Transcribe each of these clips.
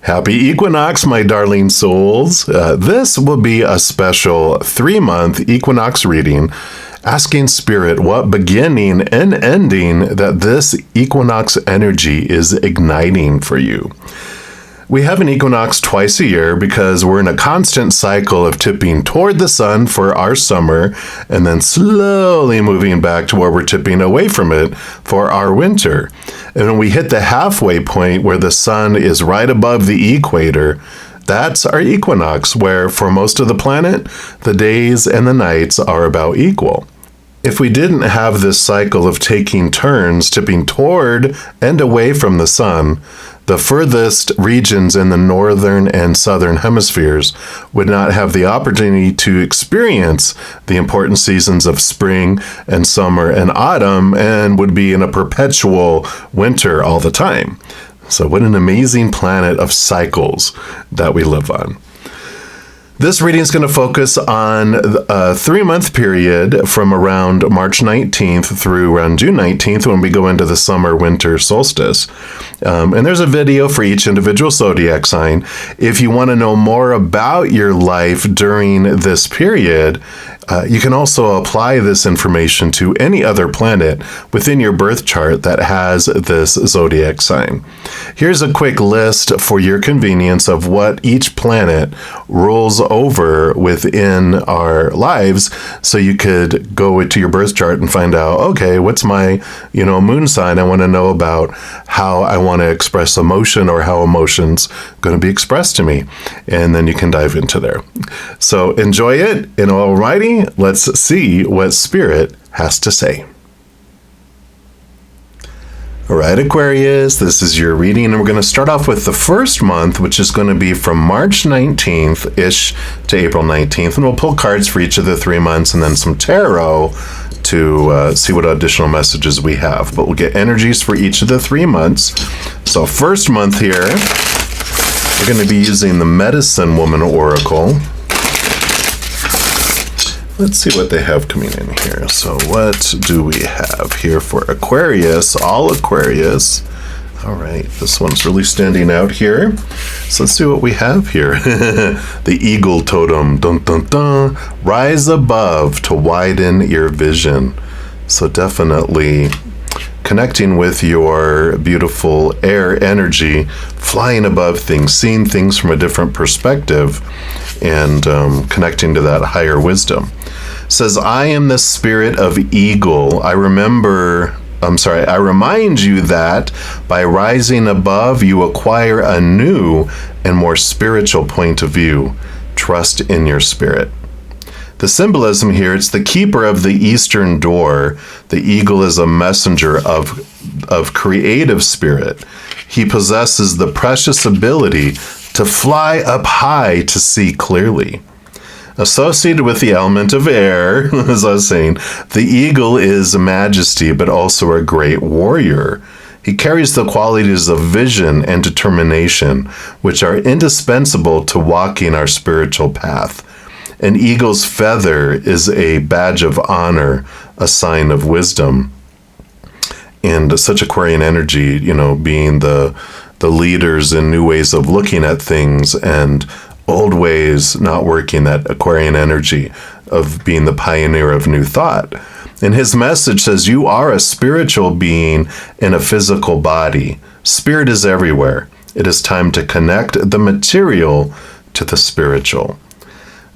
Happy Equinox, my darling souls. This will be a special 3-month Equinox reading, asking Spirit what beginning and ending that this Equinox energy is igniting for you. We have an equinox twice a year because we're in a constant cycle of tipping toward the sun for our summer and then slowly moving back to where we're tipping away from it for our winter. And when we hit the halfway point where the sun is right above the equator, that's our equinox, where for most of the planet, the days and the nights are about equal. If we didn't have this cycle of taking turns tipping toward and away from the sun, the furthest regions in the northern and southern hemispheres would not have the opportunity to experience the important seasons of spring and summer and autumn and would be in a perpetual winter all the time. So what an amazing planet of cycles that we live on. This reading is going to focus on a 3-month period from around March 19th through around June 19th when we go into the summer-winter solstice. And there's a video for each individual zodiac sign. If you want to know more about your life during this period, you can also apply this information to any other planet within your birth chart that has this zodiac sign. Here's a quick list for your convenience of what each planet rules over within our lives, so you could go to your birth chart and find out, okay, what's my moon sign? I want to know about how I want to express emotion or how emotion's going to be expressed to me. And then you can dive into there. So enjoy it, and alrighty, let's see what Spirit has to say. All right, Aquarius, this is your reading, and we're going to start off with the first month, which is going to be from March 19th-ish to April 19th, and we'll pull cards for each of the 3 months and then some tarot to see what additional messages we have. But we'll get energies for each of the 3 months. So first month here, we're going to be using the Medicine Woman Oracle. Let's see what they have coming in here. So what do we have here for Aquarius? All Aquarius. All right, this one's really standing out here. So let's see what we have here. The eagle totem. Dun, dun, dun. Rise above to widen your vision. So definitely connecting with your beautiful air energy, flying above things, seeing things from a different perspective, and connecting to that higher wisdom. Says, I am the spirit of eagle. I remind you that by rising above, you acquire a new and more spiritual point of view. Trust in your spirit. The symbolism here, it's the keeper of the eastern door. The eagle is a messenger of creative spirit. He possesses the precious ability to fly up high to see clearly. Associated with the element of air, as I was saying, the eagle is majesty, but also a great warrior. He carries the qualities of vision and determination, which are indispensable to walking our spiritual path. An eagle's feather is a badge of honor, a sign of wisdom. And such Aquarian energy, being the leaders in new ways of looking at things and old ways not working, that Aquarian energy of being the pioneer of new thought. And his message says, you are a spiritual being in a physical body. Spirit is everywhere. It is time to connect the material to the spiritual.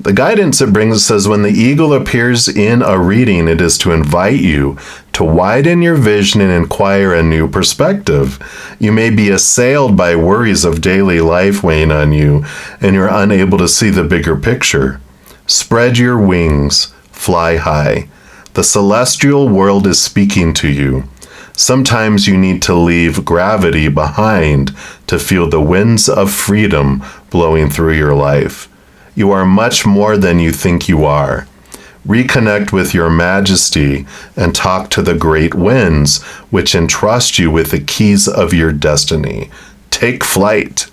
The guidance it brings says, when the eagle appears in a reading, it is to invite you to widen your vision and acquire a new perspective. You may be assailed by worries of daily life weighing on you, and you're unable to see the bigger picture. Spread your wings, fly high. The celestial world is speaking to you. Sometimes you need to leave gravity behind to feel the winds of freedom blowing through your life. You are much more than you think you are. Reconnect with your majesty and talk to the great winds, which entrust you with the keys of your destiny. Take flight.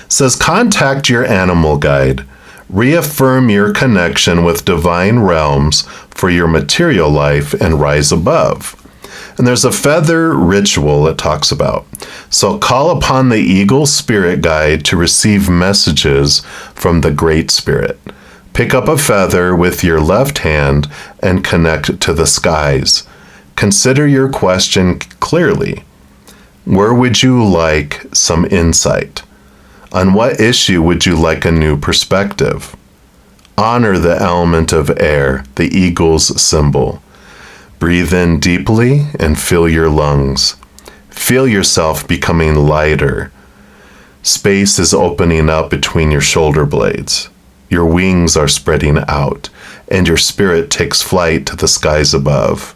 Says, contact your animal guide. Reaffirm your connection with divine realms for your material life and rise above. And there's a feather ritual it talks about. So call upon the eagle spirit guide to receive messages from the Great Spirit. Pick up a feather with your left hand and connect to the skies. Consider your question clearly. Where would you like some insight? On what issue would you like a new perspective? Honor the element of air, the eagle's symbol. Breathe in deeply and fill your lungs. Feel yourself becoming lighter. Space is opening up between your shoulder blades. Your wings are spreading out, and your spirit takes flight to the skies above.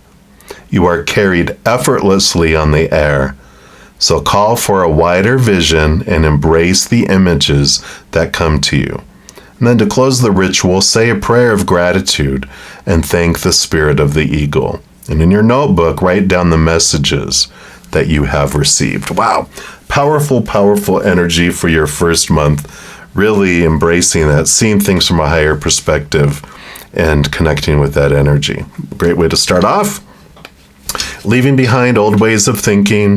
You are carried effortlessly on the air. So call for a wider vision and embrace the images that come to you. And then to close the ritual, say a prayer of gratitude and thank the spirit of the eagle. And in your notebook, write down the messages that you have received. Wow, powerful, powerful energy for your first month. Really embracing that, seeing things from a higher perspective and connecting with that energy. Great way to start off. Leaving behind old ways of thinking,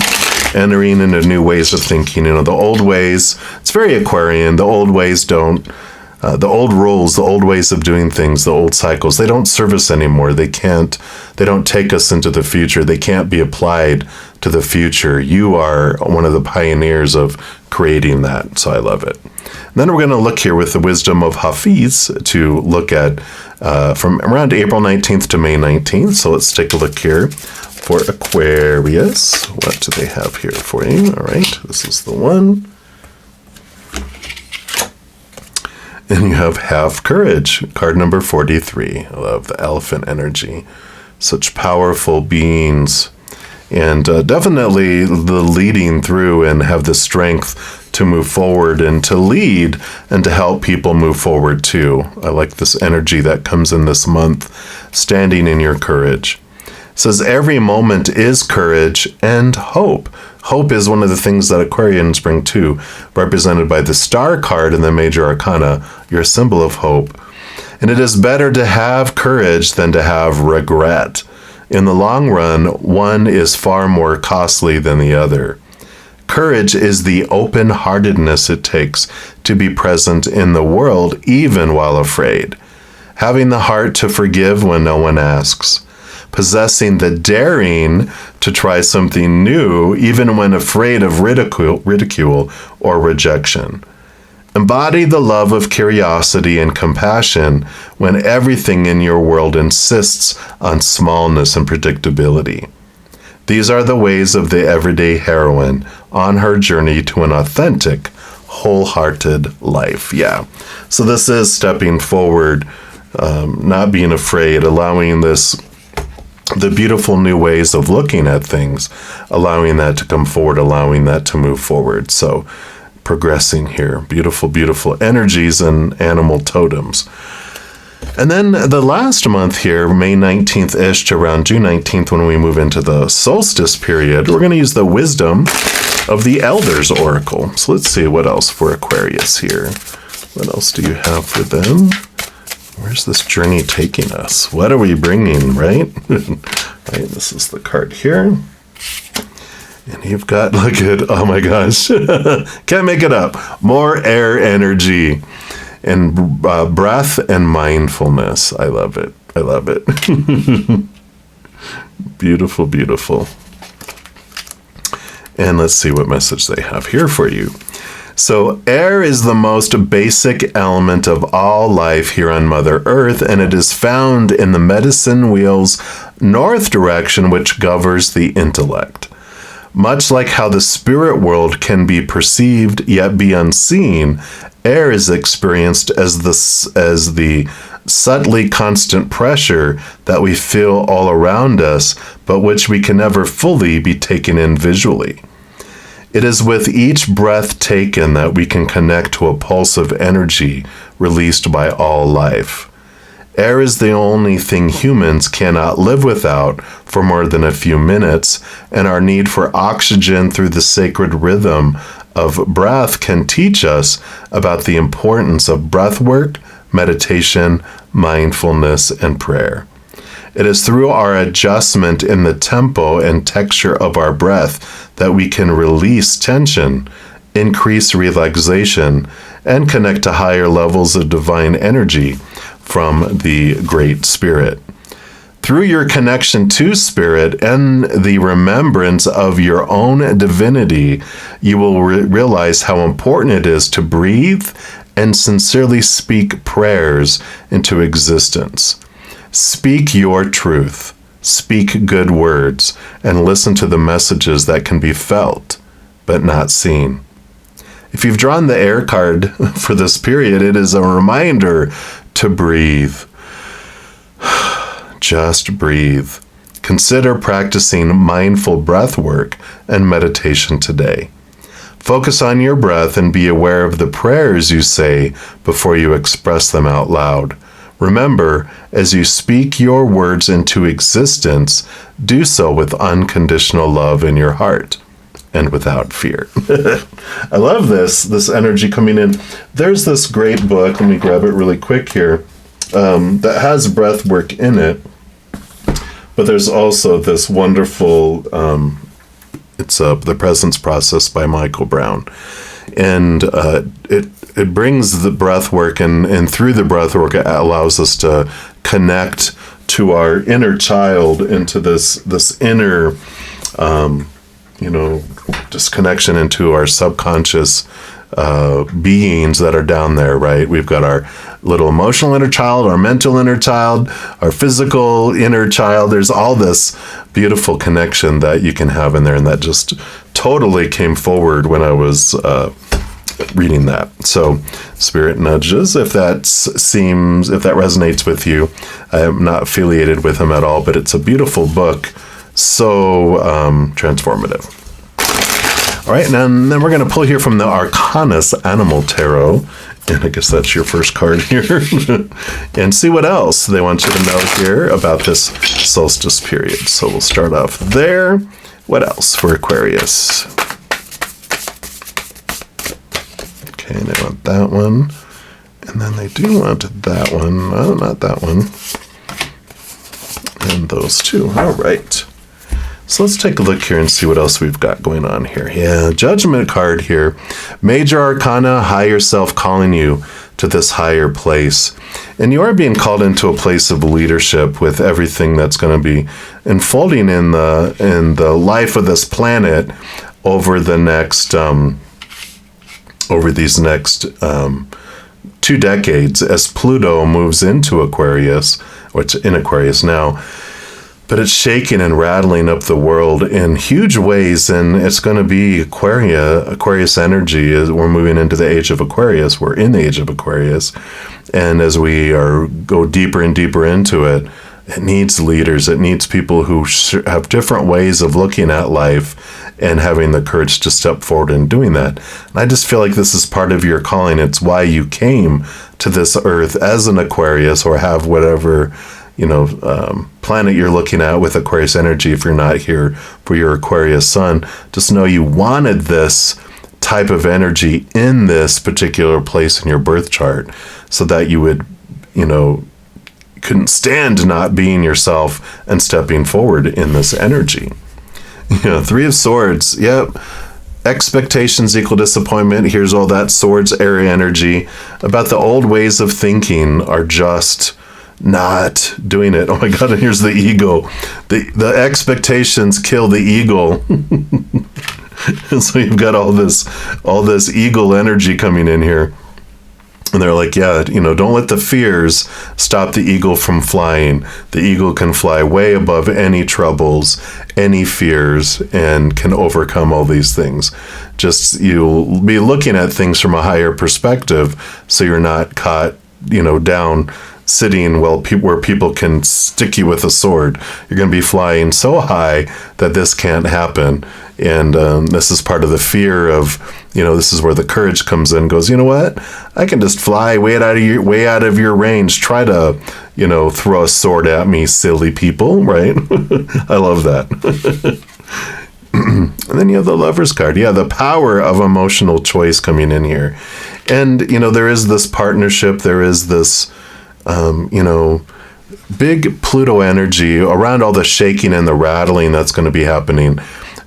entering into new ways of thinking. You know, the old ways, it's very Aquarian. The old ways don't, the old rules, the old ways of doing things, the old cycles, they don't serve us anymore. They don't take us into the future. They can't be applied to the future. You are one of the pioneers of creating that. So I love it. And then we're going to look here with the wisdom of Hafiz to look at from around April 19th to May 19th. So let's take a look here. For Aquarius, what do they have here for you? All right, this is the one. And you have Have Courage, card number 43. I love the elephant energy. Such powerful beings. And definitely the leading through and have the strength to move forward and to lead and to help people move forward too. I like this energy that comes in this month, standing in your courage. It says every moment is courage and hope. Hope is one of the things that Aquarians bring too, represented by the star card in the major arcana, your symbol of hope. And it is better to have courage than to have regret. In the long run, one is far more costly than the other. Courage is the open-heartedness it takes to be present in the world even while afraid. Having the heart to forgive when no one asks. Possessing the daring to try something new, even when afraid of ridicule or rejection. Embody the love of curiosity and compassion when everything in your world insists on smallness and predictability. These are the ways of the everyday heroine on her journey to an authentic, wholehearted life. Yeah. So this is stepping forward, not being afraid, allowing the beautiful new ways of looking at things, allowing that to come forward, allowing that to move forward. So progressing here. Beautiful, beautiful energies and animal totems. And then the last month here, May 19th-ish to around June 19th, when we move into the solstice period, we're going to use the wisdom of the Elders Oracle. So let's see what else for Aquarius here. What else do you have for them? Where's this journey taking us? What are we bringing, right? Right, this is the card here. And you've got, look at, oh my gosh, can't make it up. More air energy and breath and mindfulness. I love it. I love it. Beautiful, beautiful. And let's see what message they have here for you. So air is the most basic element of all life here on Mother Earth, and it is found in the medicine wheel's north direction, which governs the intellect. Much like how the spirit world can be perceived yet be unseen, air is experienced as the subtly constant pressure that we feel all around us, but which we can never fully be taken in visually. It is with each breath taken that we can connect to a pulse of energy released by all life. Air is the only thing humans cannot live without for more than a few minutes, and our need for oxygen through the sacred rhythm of breath can teach us about the importance of breath work, meditation, mindfulness, and prayer. It is through our adjustment in the tempo and texture of our breath that we can release tension, increase relaxation, and connect to higher levels of divine energy from the Great Spirit. Through your connection to Spirit and the remembrance of your own divinity, you will realize how important it is to breathe and sincerely speak prayers into existence. Speak your truth, speak good words, and listen to the messages that can be felt but not seen. If you've drawn the air card for this period, it is a reminder to breathe. Just breathe. Consider practicing mindful breath work and meditation today. Focus on your breath and be aware of the prayers you say before you express them out loud. Remember, as you speak your words into existence, do so with unconditional love in your heart and without fear. I love this energy coming in. There's this great book, let me grab it really quick here, that has breath work in it. But there's also this wonderful, it's The Presence Process by Michael Brown. And it brings the breath work, and through the breath work, it allows us to connect to our inner child, into this inner, just connection into our subconscious beings that are down there, right? We've got our little emotional inner child, our mental inner child, our physical inner child. There's all this beautiful connection that you can have in there, and that just totally came forward when I was reading that. So, Spirit nudges, if that resonates with you. I am not affiliated with him at all, but it's a beautiful book, so transformative. All right, and then we're going to pull here from the Arcanus Animal Tarot, and I guess that's your first card here, and see what else they want you to know here about this solstice period. So we'll start off there. What else for Aquarius? Okay, they want that one, and then they do want that one. Oh, not that one. And those two. All right. So let's take a look here and see what else we've got going on here. Yeah, Judgment card here. Major Arcana, higher self calling you to this higher place. And you are being called into a place of leadership with everything that's going to be unfolding in the life of this planet over the next these next 2 decades, as Pluto moves into Aquarius, or it's in Aquarius now. But it's shaking and rattling up the world in huge ways, and it's going to be Aquarius energy. As we're moving into the age of Aquarius, we're in the age of Aquarius, and as we go deeper and deeper into it, it needs leaders. It needs people who have different ways of looking at life and having the courage to step forward and doing that. And I just feel like this is part of your calling. It's why you came to this earth as an Aquarius, or have whatever planet you're looking at with Aquarius energy. If you're not here for your Aquarius sun, just know you wanted this type of energy in this particular place in your birth chart, so that you would, couldn't stand not being yourself and stepping forward in this energy. 3 of Swords. Yep. Expectations equal disappointment. Here's all that Swords area energy about the old ways of thinking are just not doing it. Oh my God, and here's the ego. The expectations kill the eagle. And so you've got all this eagle energy coming in here. And they're like, don't let the fears stop the eagle from flying. The eagle can fly way above any troubles, any fears, and can overcome all these things. Just you'll be looking at things from a higher perspective, so you're not caught, down sitting where people can stick you with a sword. You're going to be flying so high that this can't happen. And this is part of the fear of, this is where the courage comes in. Goes, you know what? I can just fly way out of your range. Try to, throw a sword at me, silly people, right? I love that. And then you have the Lover's card. Yeah, the power of emotional choice coming in here. And, there is this partnership. There is this, big Pluto energy around all the shaking and the rattling that's going to be happening.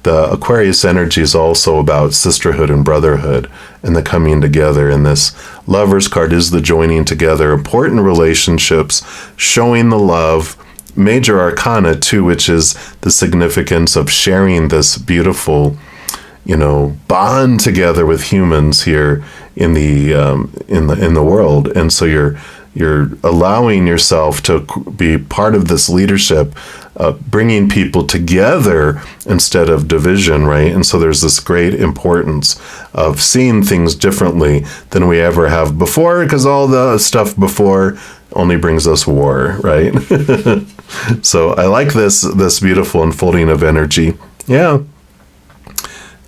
The Aquarius energy is also about sisterhood and brotherhood and the coming together. And this Lover's card is the joining together, important relationships, showing the love. Major Arcana too, which is the significance of sharing this beautiful, bond together with humans here in the world. And so you're allowing yourself to be part of this leadership, bringing people together instead of division, right? And so there's this great importance of seeing things differently than we ever have before, because all the stuff before only brings us war, right? So I like this beautiful unfolding of energy. Yeah.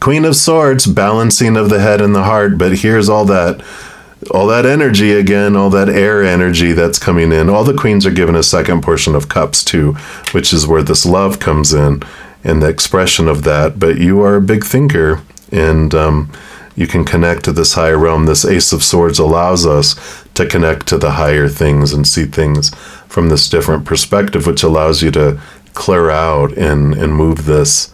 Queen of Swords, balancing of the head and the heart, but here's all that energy again, all that air energy that's coming in. All the queens are given a second portion of cups too, which is where this love comes in and the expression of that. But you are a big thinker, and you can connect to this higher realm. This Ace of Swords allows us to connect to the higher things and see things from this different perspective, which allows you to clear out and move this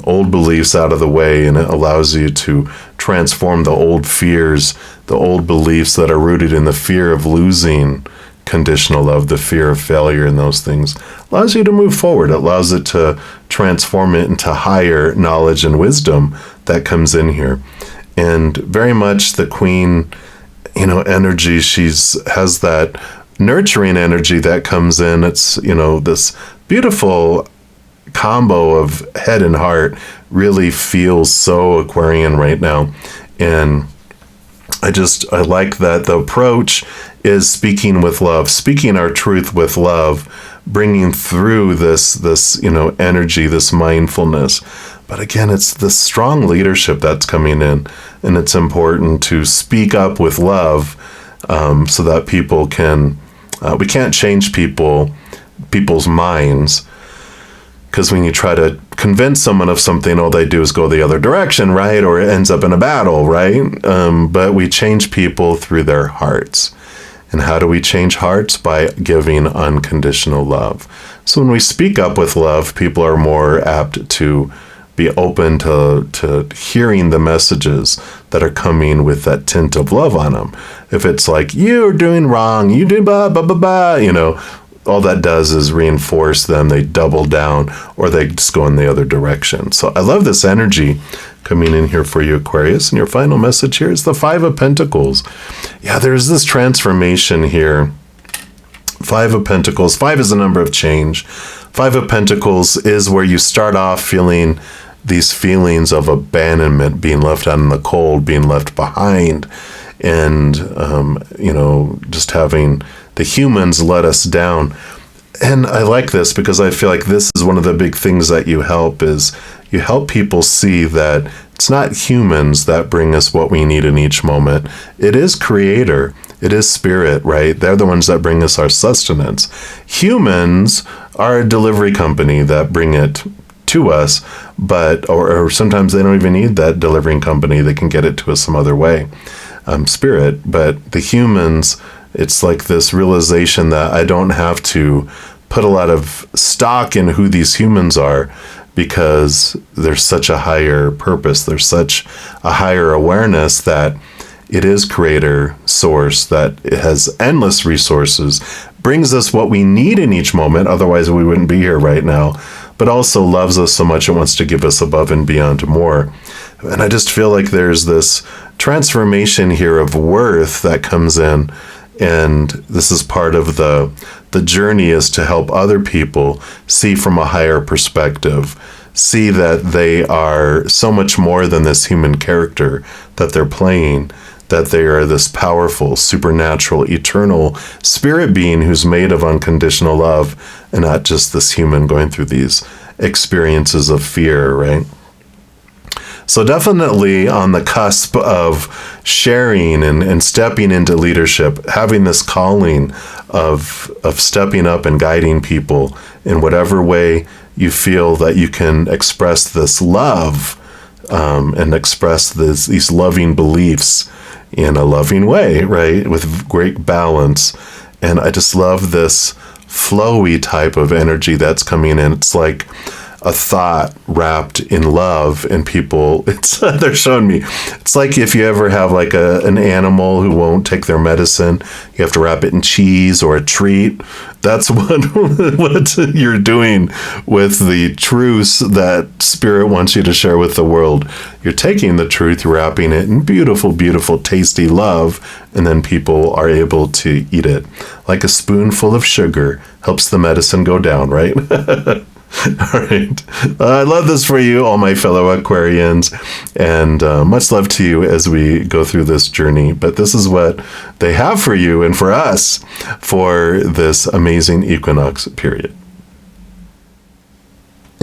old beliefs out of the way, and it allows you to transform the old fears, the old beliefs that are rooted in the fear of losing conditional love, the fear of failure, and those things. Allows you to move forward. It allows it to transform it into higher knowledge and wisdom that comes in here. And very much the Queen, energy, has that nurturing energy that comes in. It's, this beautiful combo of head and heart really feels so Aquarian right now. And I like that the approach is speaking with love, speaking our truth with love, bringing through this energy, this mindfulness. But again, it's the strong leadership that's coming in, and it's important to speak up with love, so that people can, we can't change people's minds. Because when you try to convince someone of something, all they do is go the other direction, right? Or it ends up in a battle, right? But we change people through their hearts. And how do we change hearts? By giving unconditional love. So when we speak up with love, people are more apt to be open to hearing the messages that are coming with that tint of love on them. If it's like, you're doing wrong, you do blah, blah, blah, blah, all that does is reinforce them. They double down, or they just go in the other direction. So I love this energy coming in here for you, Aquarius. And your final message here is the Five of Pentacles. Yeah, there's this transformation here. Five of Pentacles. 5 is the number of change. 5 of Pentacles is where you start off feeling these feelings of abandonment, being left out in the cold, being left behind, and, just having the humans let us down. And I like this because I feel like this is one of the big things that you help people see that it's not humans that bring us what we need in each moment. It is Creator. It is Spirit, right? They're the ones that bring us our sustenance. Humans are a delivery company that bring it to us, or sometimes they don't even need that delivering company. They can get it to us some other way. Spirit, but the humans, it's like this realization that I don't have to put a lot of stock in who these humans are, because there's such a higher purpose. There's such a higher awareness that it is Creator, Source, that it has endless resources, brings us what we need in each moment. Otherwise, we wouldn't be here right now, but also loves us so much it wants to give us above and beyond more. And I just feel like there's this transformation here of worth that comes in. And this is part of the journey, is to help other people see from a higher perspective, see that they are so much more than this human character that they're playing, that they are this powerful, supernatural, eternal spirit being who's made of unconditional love, and not just this human going through these experiences of fear, right? So definitely on the cusp of sharing and stepping into leadership, having this calling of stepping up and guiding people in whatever way you feel that you can express this love, and express these loving beliefs in a loving way, right? With great balance. And I just love this flowy type of energy that's coming in. It's like a thought wrapped in love, and people, they're showing me, it's like if you ever have like an animal who won't take their medicine, you have to wrap it in cheese or a treat. That's what you're doing with the truths that Spirit wants you to share with the world. You're taking the truth, wrapping it in beautiful, beautiful, tasty love, and then people are able to eat it. Like a spoonful of sugar helps the medicine go down, right? All right. I love this for you, all my fellow Aquarians, and much love to you as we go through this journey. But this is what they have for you and for us for this amazing equinox period.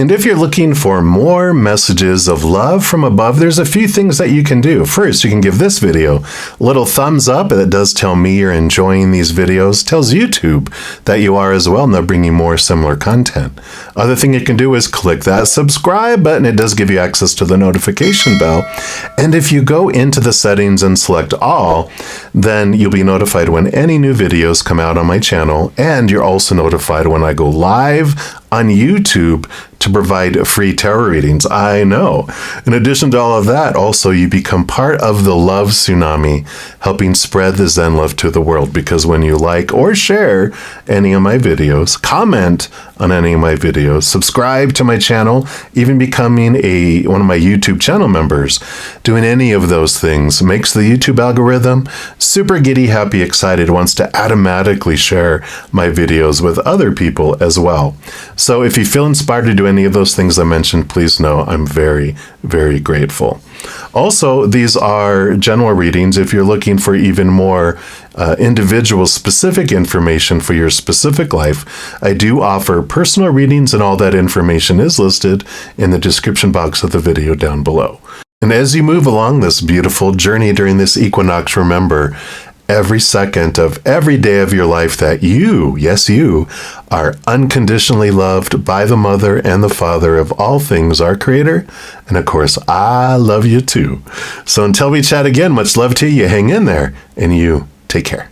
And if you're looking for more messages of love from above, there's a few things that you can do. First, you can give this video a little thumbs up. That does tell me you're enjoying these videos. Tells YouTube that you are as well, and they'll bring you more similar content. Other thing you can do is click that subscribe button. It does give you access to the notification bell. And if you go into the settings and select all, then you'll be notified when any new videos come out on my channel. And you're also notified when I go live on YouTube to provide free tarot readings. I know. In addition to all of that, also you become part of the love tsunami, helping spread the Zen love to the world. Because when you like or share any of my videos, comment on any of my videos, subscribe to my channel, even becoming one of my YouTube channel members, doing any of those things makes the YouTube algorithm super giddy, happy, excited, wants to automatically share my videos with other people as well. So if you feel inspired to do any of those things I mentioned, please know I'm very, very grateful. Also, these are general readings. If you're looking for even more individual specific information for your specific life, I do offer personal readings, and all that information is listed in the description box of the video down below. And as you move along this beautiful journey during this equinox, remember, every second of every day of your life that you, yes, you, are unconditionally loved by the Mother and the Father of all things, our Creator. And of course, I love you too. So until we chat again, much love to you. Hang in there, and you take care.